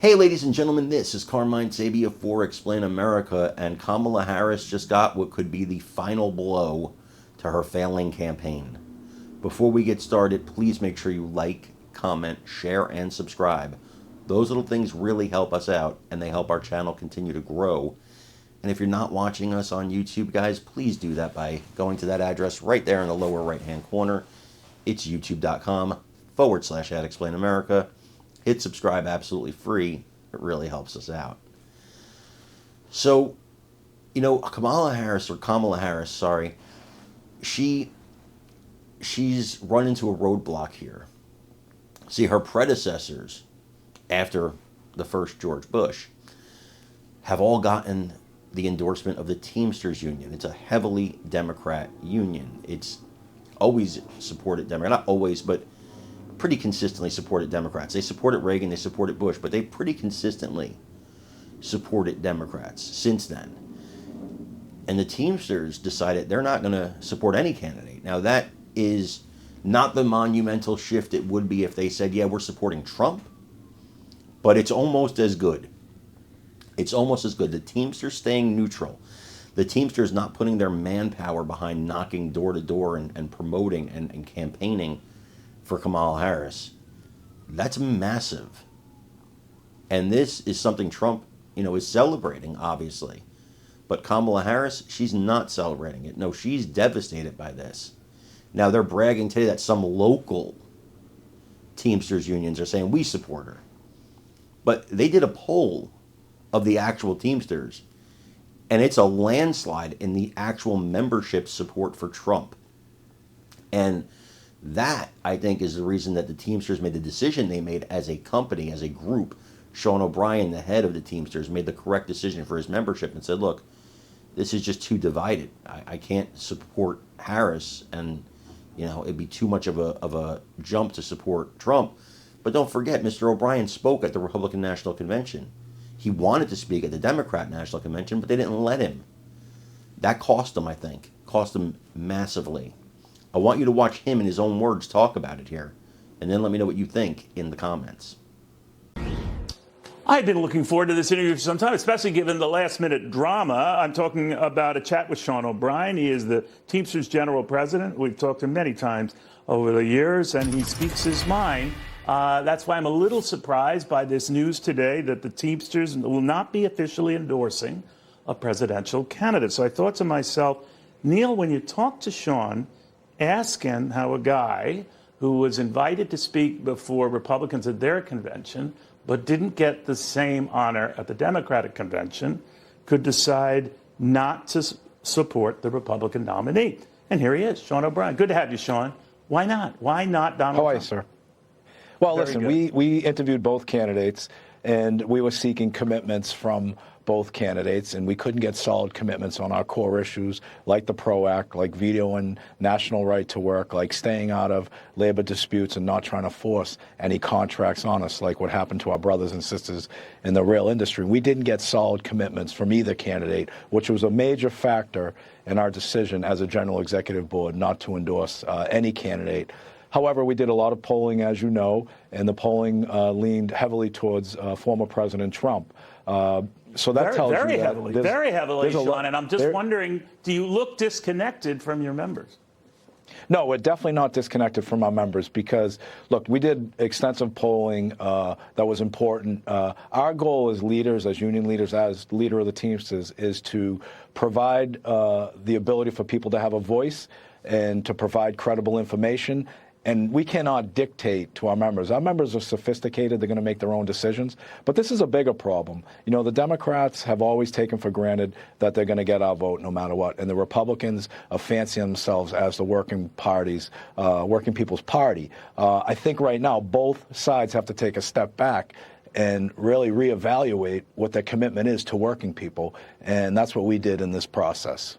Hey, ladies and gentlemen, this is Carmine Sabia for Explain America, and Kamala Harris just got what could be the final blow to her failing campaign. Before we get started, please make sure you like, comment, share, and subscribe. Those little things really help us out, and they help our channel continue to grow. And if you're not watching us on YouTube, guys, please do that by going to that address right there in the lower right-hand corner. It's youtube.com/@explainamerica. Hit subscribe absolutely free. It really helps us out. So, Kamala Harris, sorry, she's run into a roadblock here. See, her predecessors, after the first George Bush, have all gotten the endorsement of the Teamsters Union. It's a heavily Democrat union. It's always supported Democrat, not always, but pretty consistently supported Democrats. They supported Reagan, they supported Bush, but they pretty consistently supported Democrats since then. And the Teamsters decided they're not going to support any candidate. Now, that is not the monumental shift it would be if they said, yeah, we're supporting Trump, but it's almost as good. It's almost as good. The Teamsters staying neutral. The Teamsters not putting their manpower behind knocking door to door and promoting and campaigning for Kamala Harris. That's massive. And this is something Trump, is celebrating, obviously. But Kamala Harris, she's not celebrating it. No, she's devastated by this. Now, they're bragging today that some local Teamsters unions are saying, we support her. But they did a poll of the actual Teamsters, and it's a landslide in the actual membership support for Trump. And that, I think, is the reason that the Teamsters made the decision they made as a company, as a group. Sean O'Brien, the head of the Teamsters, made the correct decision for his membership and said, look, this is just too divided. I can't support Harris, and, it'd be too much of a jump to support Trump. But don't forget, Mr. O'Brien spoke at the Republican National Convention. He wanted to speak at the Democrat National Convention, but they didn't let him. That cost him, I think. Cost him massively. I want you to watch him in his own words talk about it here, and then let me know what you think in the comments. I've been looking forward to this interview for some time, especially given the last-minute drama. I'm talking about a chat with Sean O'Brien. He is the Teamsters General President. We've talked to him many times over the years, and he speaks his mind. That's why I'm a little surprised by this news today that the Teamsters will not be officially endorsing a presidential candidate. So I thought to myself, Neil, when you talk to Sean, ask him how a guy who was invited to speak before Republicans at their convention but didn't get the same honor at the Democratic convention could decide not to support the Republican nominee. And here he is, Sean O'Brien. Good to have you, Sean. Why not? Why not Donald Trump? How are you, sir? Well, listen, we interviewed both candidates, and we were seeking commitments from both candidates, and we couldn't get solid commitments on our core issues like the PRO Act, like veto and national right to work, like staying out of labor disputes and not trying to force any contracts on us, like what happened to our brothers and sisters in the rail industry. We didn't get solid commitments from either candidate, which was a major factor in our decision as a General Executive Board not to endorse any candidate. However, we did a lot of polling, as you know, and the polling leaned heavily towards former President Trump. So that tells you that very heavily, Sean. And I'm just wondering, do you look disconnected from your members? No, we're definitely not disconnected from our members because, look, we did extensive polling that was important. Our goal as leaders, as union leaders, as leader of the Teamsters, is to provide the ability for people to have a voice and to provide credible information. And we cannot dictate to our members. Our members are sophisticated. They're going to make their own decisions. But this is a bigger problem. The Democrats have always taken for granted that they're going to get our vote no matter what. And the Republicans are fancying themselves as the working people's party. I think right now both sides have to take a step back and really reevaluate what their commitment is to working people. And that's what we did in this process.